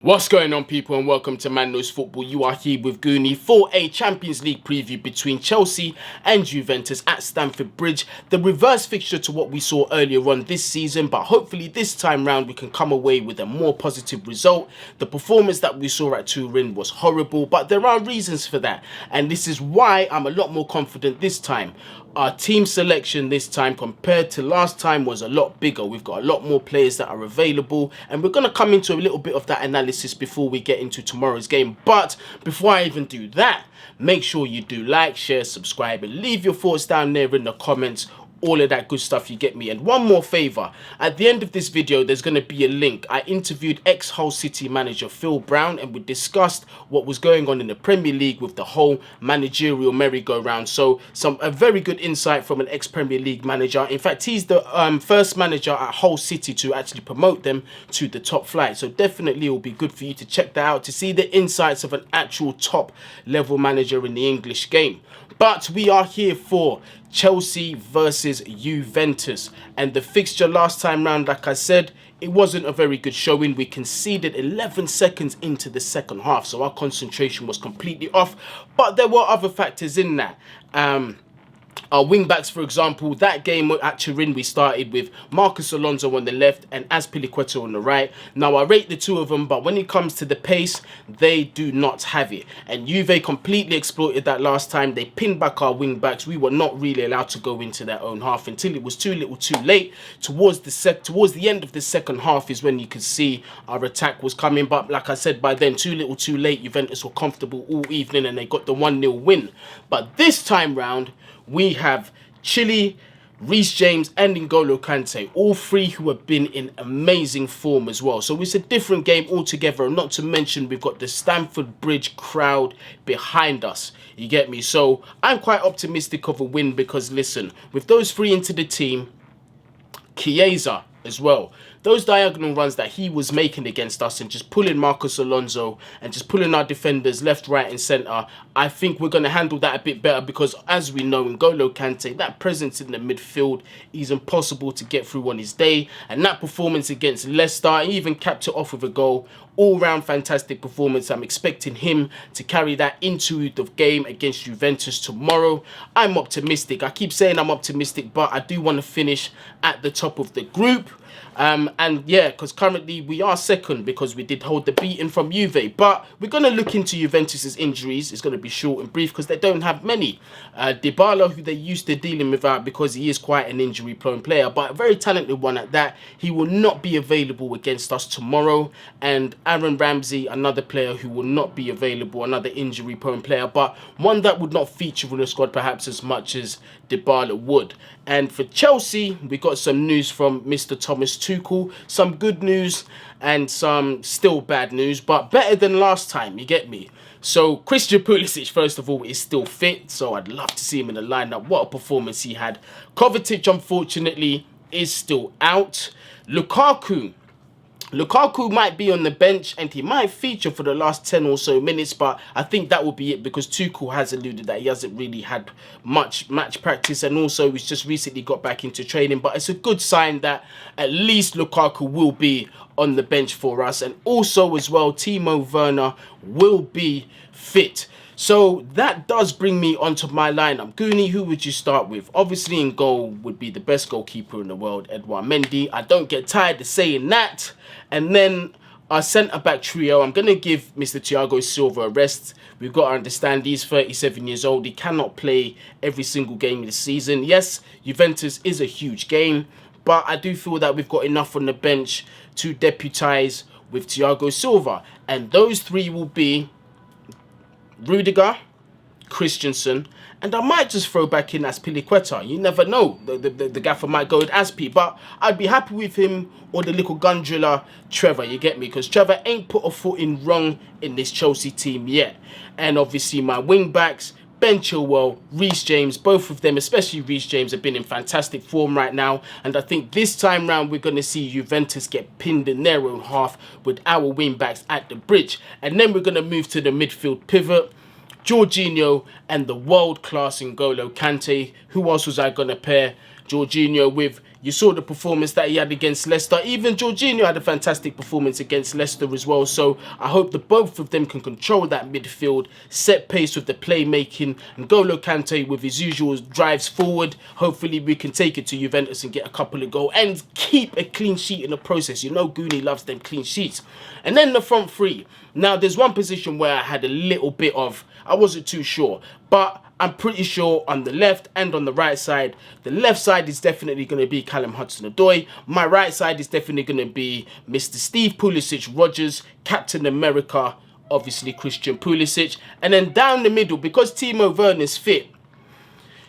What's going on, people, and welcome to Man Knows Football. You are here with Guni for a Champions League preview between Chelsea and Juventus at Stamford Bridge. The reverse fixture to what we saw earlier on this season, but hopefully this time round we can come away with a more positive result. The performance that we saw at Turin was horrible, but there are reasons for that, and this is why I'm a lot more confident this time. Our team selection this time compared to last time was a lot bigger. We've got a lot more players that are available, and we're going to come into a little bit of that analysis before we get into tomorrow's game. But before I even do that, make sure you do like, share, subscribe, and leave your thoughts down there in the comments. All of that good stuff, you get me. And one more favor, at the end of this video there's going to be a link. I interviewed ex-Hull City manager Phil Brown, and we discussed what was going on in the Premier League with the whole managerial merry-go-round. So a very good insight from an ex-Premier League manager. In fact, he's the first manager at Hull City to actually promote them to the top flight. So definitely it will be good for you to check that out, to see the insights of an actual top level manager in the English game. But we are here for Chelsea versus Juventus, and the fixture last time round, like I said, it wasn't a very good showing. We conceded 11 seconds into the second half, so our concentration was completely off, but there were other factors in that. Our wing-backs, for example, that game at Turin, we started with Marcos Alonso on the left and Azpilicueta on the right. Now, I rate the two of them, but when it comes to the pace, they do not have it. And Juve completely exploited that last time. They pinned back our wing-backs. We were not really allowed to go into their own half until it was too little too late. Towards the end of the second half is when you could see our attack was coming. But like I said, by then, too little too late. Juventus were comfortable all evening and they got the 1-0 win. But this time round, we have Chile, Reece James and N'Golo Kante, all three who have been in amazing form as well. So it's a different game altogether, and not to mention we've got the Stamford Bridge crowd behind us. You get me? So I'm quite optimistic of a win because, listen, with those three into the team, Chiesa as well, those diagonal runs that he was making against us and just pulling Marcos Alonso and just pulling our defenders left, right and centre, I think we're going to handle that a bit better because, as we know, N'Golo Kante, that presence in the midfield is impossible to get through on his day, and that performance against Leicester, he even capped it off with a goal. All-round fantastic performance. I'm expecting him to carry that into the game against Juventus tomorrow. I'm optimistic. I keep saying I'm optimistic, but I do want to finish at the top of the group. And yeah, because currently we are second because we did hold the beating from Juve. But we're going to look into Juventus's injuries. It's going to be short and brief because they don't have many. Dybala, who they used to dealing without because he is quite an injury-prone player, but a very talented one at that. He will not be available against us tomorrow. And Aaron Ramsey, another player who will not be available, another injury-prone player, but one that would not feature in the squad perhaps as much as Dybala would. And for Chelsea, we got some news from Mr. Thomas Tuchel. Some good news and some still bad news, but better than last time, you get me? So Christian Pulisic, first of all, is still fit, so I'd love to see him in the lineup. What a performance he had. Kovacic, unfortunately, is still out. Lukaku might be on the bench and he might feature for the last 10 or so minutes, but I think that will be it because Tuchel has alluded that he hasn't really had much match practice, and also he's just recently got back into training. But it's a good sign that at least Lukaku will be on the bench for us, and also as well Timo Werner will be fit. So that does bring me onto my lineup. Guni, who would you start with? Obviously in goal would be the best goalkeeper in the world, Edouard Mendy. I don't get tired of saying that. And then our centre-back trio, I'm going to give Mr. Thiago Silva a rest. We've got to understand he's 37 years old. He cannot play every single game of the season. Yes, Juventus is a huge game, but I do feel that we've got enough on the bench to deputise with Thiago Silva. And those three will be Rudiger, Christensen, and I might just throw back in Azpilicueta. You never know. The gaffer might go with Azpi, but I'd be happy with him or the little gun driller Trevor, you get me? Because Trevor ain't put a foot in wrong in this Chelsea team yet. And obviously my wing-backs, Ben Chilwell, Reece James, both of them, especially Reece James, have been in fantastic form right now. And I think this time round we're going to see Juventus get pinned in their own half with our wing-backs at the bridge. And then we're going to move to the midfield pivot. Jorginho and the world-class N'Golo Kante. Who else was I going to pair Jorginho with? You saw the performance that he had against Leicester. Even Jorginho had a fantastic performance against Leicester as well. So I hope that both of them can control that midfield, set pace with the playmaking, and N'Golo Kante with his usual drives forward. Hopefully we can take it to Juventus and get a couple of goals and keep a clean sheet in the process. You know Guni loves them clean sheets. And then the front three. Now there's one position where I had a little bit of, I wasn't too sure, but I'm pretty sure on the left and on the right side, the left side is definitely going to be Callum Hudson-Odoi. My right side is definitely going to be Mr. Steve Pulisic-Rogers, Captain America, obviously Christian Pulisic. And then down the middle, because Timo Werner's fit,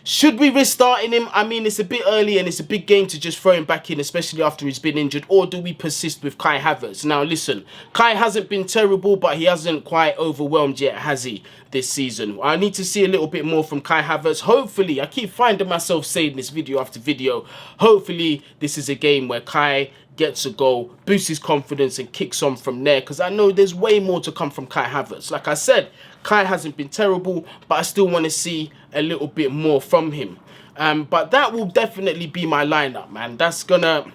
should we risk starting him? I mean, it's a bit early and it's a big game to just throw him back in, especially after he's been injured. Or do we persist with Kai Havertz? Now, listen, Kai hasn't been terrible, but he hasn't quite overwhelmed yet, has he, this season? I need to see a little bit more from Kai Havertz. Hopefully, I keep finding myself saying this video after video, hopefully this is a game where Kai gets a goal, boosts his confidence and kicks on from there, because I know there's way more to come from Kai Havertz. Like I said, Kai hasn't been terrible, but I still want to see a little bit more from him. But that will definitely be my lineup, man. That's gonna...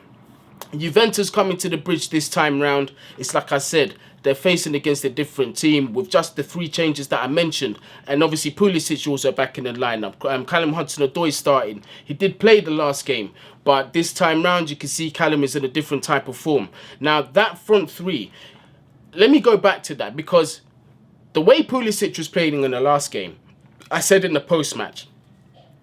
Juventus coming to the bridge this time round. It's like I said, they're facing against a different team with just the 3 changes that I mentioned. And obviously Pulisic also back in the lineup. Callum Hudson-Odoi starting. He did play the last game, but this time round you can see Callum is in a different type of form. Now that front 3, let me go back to that, because the way Pulisic was playing in the last game, I said in the post-match,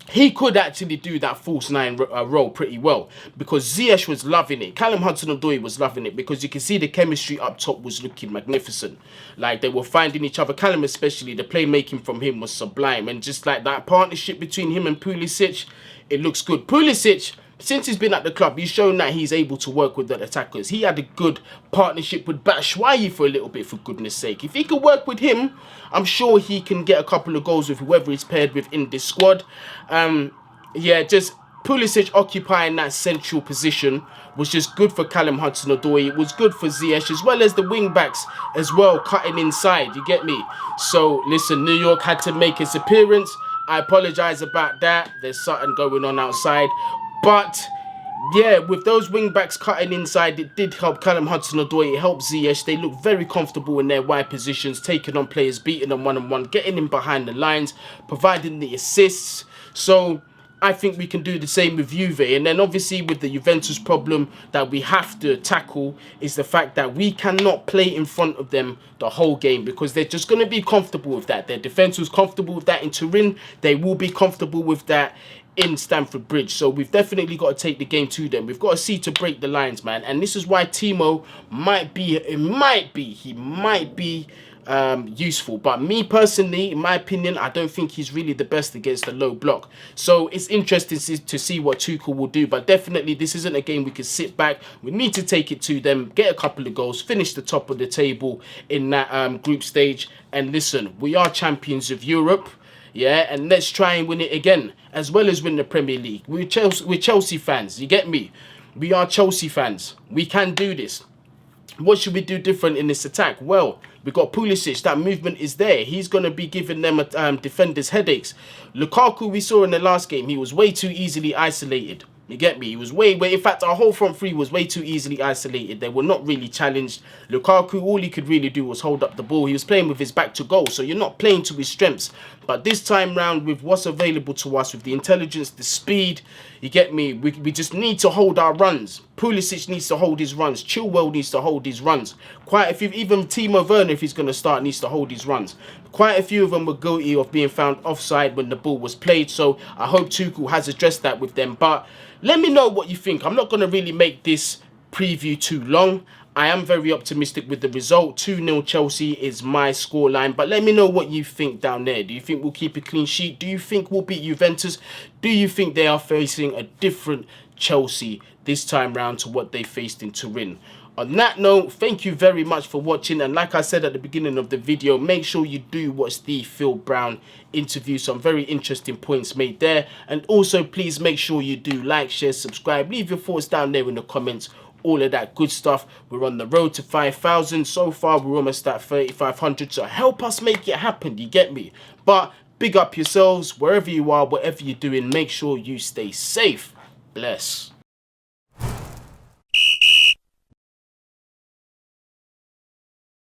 he could actually do that false 9 role pretty well, because Ziyech was loving it. Callum Hudson-Odoi was loving it, because you can see the chemistry up top was looking magnificent. Like, they were finding each other. Callum especially, the playmaking from him was sublime. And just like that partnership between him and Pulisic, it looks good. Pulisic, since he's been at the club, he's shown that he's able to work with the attackers. He had a good partnership with Batshuayi for a little bit, for goodness sake. If he could work with him, I'm sure he can get a couple of goals with whoever he's paired with in this squad. Yeah, just Pulisic occupying that central position was just good for Callum Hudson-Odoi. It was good for Ziyech, as well as the wing-backs as well, cutting inside, you get me? So, listen, New York had to make its appearance. I apologise about that. There's something going on outside. But yeah, with those wing-backs cutting inside, it did help Callum Hudson-Odoi. It helped Ziyech. They look very comfortable in their wide positions, taking on players, beating them one-on-one, getting in behind the lines, providing the assists. So I think we can do the same with Juve. And then obviously with the Juventus problem that we have to tackle is the fact that we cannot play in front of them the whole game, because they're just going to be comfortable with that. Their defence was comfortable with that in Turin. They will be comfortable with that in Stamford Bridge. So we've definitely got to take the game to them. We've got to see to break the lines, man. And this is why Timo might be useful. But me personally, in my opinion, I don't think he's really the best against a low block. So it's interesting to see what Tuchel will do. But definitely this isn't a game we can sit back. We need to take it to them, get a couple of goals, finish the top of the table in that group stage. And listen, we are champions of Europe. Yeah, and let's try and win it again, as well as win the Premier League. We're Chelsea fans, you get me? We are Chelsea fans. We can do this. What should we do different in this attack? Well, we got Pulisic. That movement is there. He's going to be giving them defenders headaches. Lukaku, we saw in the last game, he was way too easily isolated. You get me? He was way, in fact, our whole front 3 was way too easily isolated. They were not really challenged. Lukaku, all he could really do was hold up the ball. He was playing with his back to goal, so you're not playing to his strengths. But this time round, with what's available to us, with the intelligence, the speed, you get me? We just need to hold our runs. Pulisic needs to hold his runs. Chilwell needs to hold his runs. Quite a few, even Timo Werner, if he's going to start, needs to hold his runs. Quite a few of them were guilty of being found offside when the ball was played. So I hope Tuchel has addressed that with them. But let me know what you think. I'm not going to really make this preview too long. I am very optimistic with the result. 2-0 Chelsea is my scoreline. But let me know what you think down there. Do you think we'll keep a clean sheet? Do you think we'll beat Juventus? Do you think they are facing a different Chelsea this time round to what they faced in Turin? On that note, thank you very much for watching. And like I said at the beginning of the video, make sure you do watch the Phil Brown interview. Some very interesting points made there. And also, please make sure you do like, share, subscribe. Leave your thoughts down there in the comments. All of that good stuff. We're on the road to 5,000. So far, we're almost at 3,500. So help us make it happen. You get me? But big up yourselves. Wherever you are, whatever you're doing, make sure you stay safe. Bless.